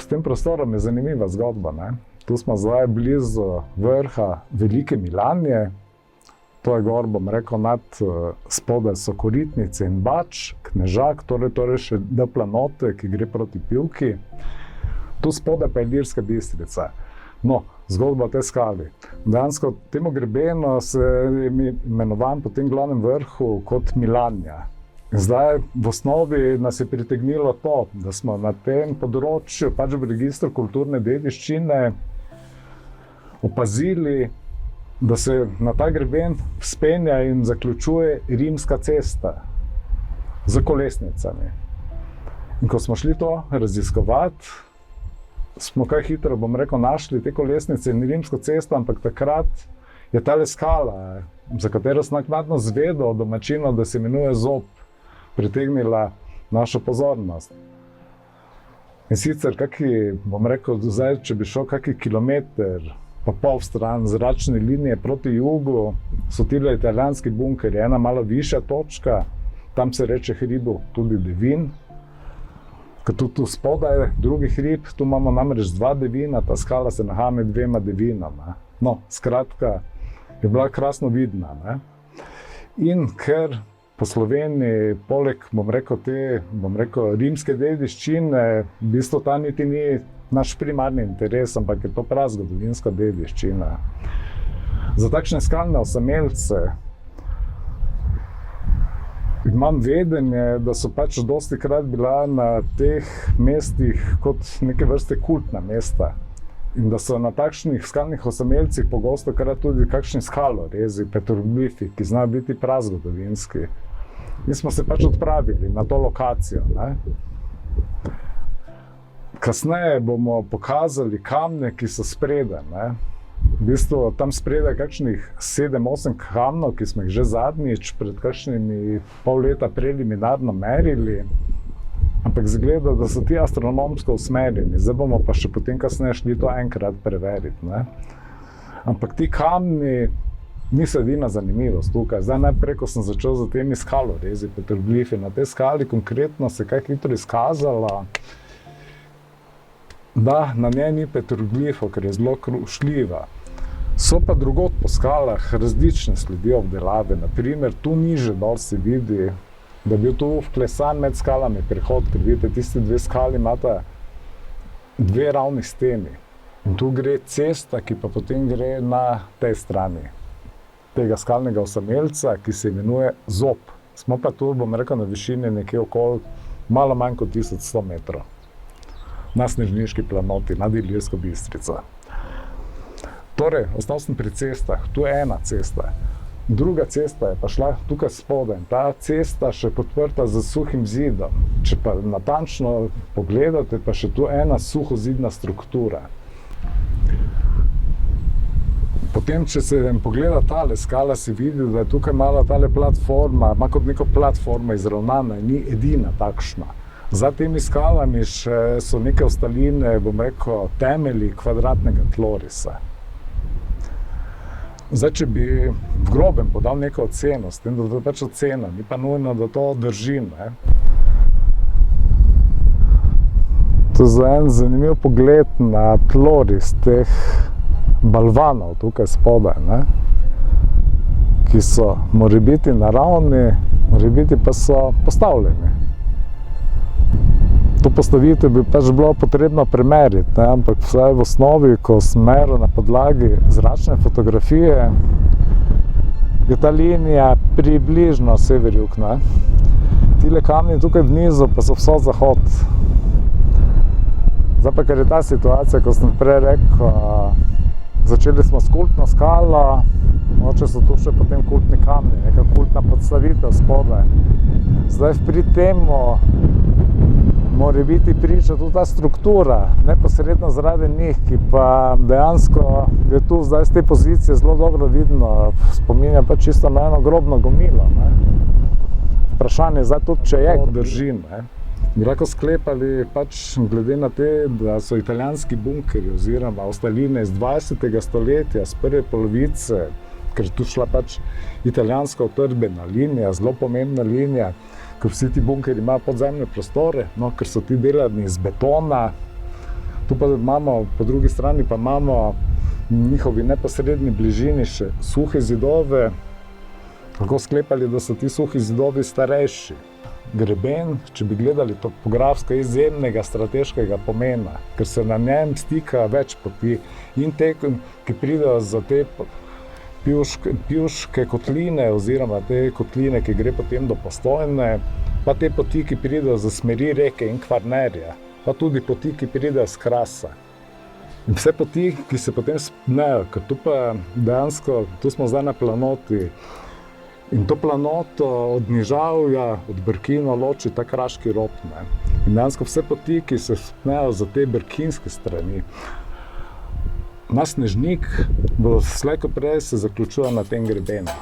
tem prostorom je zanimiva zgodba, ne. Tu smo zdaj blizu vrha Velike Milanje. To je gor, bom rekel, nad spodaj so Koritnice in Bač, Knežak, torej še del planote, ki gre proti Pivki. Tu spodaj pa je Ilirska Bistrica. No, zgodba o tej skali. Dejansko temu grebenu se je imenovan po tem glavnem vrhu kot Milanja. Zdaj, v osnovi nas je pritegnilo to, da smo na tem področju, pač v registru kulturne dediščine, opazili, da se na ta greben vzpenja in zaključuje rimska cesta z kolesnicami. In ko smo šli to raziskovati, smo kaj hitro, bom rekel, našli te kolesnice in rimsko cesto, ampak takrat je tale skala, za katero sem naknadno zvedel od domačinov, da se imenuje Zob, pritegnila našo pozornost. In sicer, bom rekel, zdaj, če bi šel kaki kilometer pa pol stran zračne linije proti jugu, so tile italijanski bunkerji, ena malo višja točka, tam se reče hribu tudi Devin, ker tu spodaj drugi hrib, tu imamo namreč dva Devina, ta skala se nahaja med dvema Devinama. No, skratka, je bila krasno vidna, ne. In ker po Sloveniji, poleg, bom rekel, rimske dediščine, v bistvu ta niti ni naš primarni interes, ampak je to prazgodovinska dediščina. Za takšne skalne osamelce imam vedenje, da so pač dostikrat bila na teh mestih kot neke vrste kultna mesta. In da so na takšnih skalnih osamelcih pogostokrat tudi kakšni skalorezi, petroglifi, ki znajo biti prazgodovinski. Mi smo se pač odpravili na to lokacijo, ne. Kasneje bomo pokazali kamne, ki so spredaj, ne. V bistvu tam spredaj kakšnih 7-8 kamnov, ki smo jih že zadnjič pred kakšnimi pol leta preliminarno merili, ampak izgleda, da so ti astronomsko usmerjeni. Zdaj bomo pa še potem kasneje šli to enkrat preveriti, ne. Ampak ti kamni niso edina zanimivost tukaj. Zdaj najprej, ko sem začel za temi skalorezi, petroglifi, na tej skali konkretno se kaj hitro izkazala, da na njej ni petroglifov, ker je zelo krušljiva. So pa drugod po skalah različne sledi obdelave. Naprimer, tu niže dol se vidi, da je bil tu vklesan med skalami prehod, ker vidite, tisti dve skali imata dve ravni steni. In tu gre cesta, ki pa potem gre na tej strani tega skalnega osamelca, ki se imenuje Zob. Smo pa tu, bom rekel, na višini nekje okoli malo manj kot 1100 metrov. Na snežniški planoti, nad Ilirsko Bistrico. Torej, ostal sem pri cestah. Tu je ena cesta. Druga cesta je pa šla tukaj spodaj. Ta cesta še podprta z suhim zidom. Če pa natančno pogledate, pa še tu ena suhozidna struktura. Potem, če se pogleda tale skala, se vidi, da je tukaj mala tale platforma, ima kot neko platforma izravnana in ni edina takšna. Za temi skalami še so neke ostaline, bom rekel, temelji kvadratnega tlorisa. Zdaj, če bi v grobem podal neko oceno, s tem, da to je pač ocena, ni pa nujno, da to drži, ne. To je zdaj en zanimiv pogled na tloris teh balvanov tukaj spodaj, ne, ki so morebiti naravni, morebiti pa so postavljeni. To postavitev bi pač bilo potrebno premeriti, ne, ampak vsaj v osnovi, ko sem meril na podlagi zračne fotografije, je ta linija približno sever-jug, ne. Tile kamni tukaj v nizu pa so vzhod-zahod. Zdaj pa, ker je ta situacija, ko sem prej rekel, začeli smo s kultno skalo, mogoče so tu še potem kultni kamni, neka kultna podstavitev spodaj. Zdaj pri temu mora biti priča tudi ta struktura, neposredno zaradi njih, ki pa dejansko je tu zdaj z te pozicije zelo dobro vidno, spominja pa čisto na eno grobno gomilo, ne. Vprašanje je zdaj tudi, če je drži, ne. Bi lahko sklepali pač glede na te, da so italijanski bunkerji oziroma ostaline iz 20. stoletja, z prve polovice, ker je tu šla pač italijanska utrdbena linija, zelo pomembna linija, ker vsi ti bunkerji imajo podzemne prostore, no, ker so ti delani iz betona, Tu pa imamo, po drugi strani pa imamo v njihovi neposredni bližini še suhe zidove. Lahko sklepali, da so ti suhi zidovi starejši. Greben, če bi gledali topografsko, je izjemnega strateškega pomena, ker se na njem stika več poti in te, ki pridejo za te Pivške kotline oziroma te kotline, ki gre potem do Postojne, pa te poti, ki pridejo za smeri Reke in Kvarnerja, pa tudi poti, ki pridejo z Krasa. In vse poti, ki se potem spnejo, ker tu pa dejansko, tu smo zdaj na planoti, in to planoto od Nižavja, od Brkina loči ta kraški rob. In dejansko vse poti, ki se spnejo za te brkinske strani, na Snežnik, bo slej ko prej se zaključuje na tem grebenu.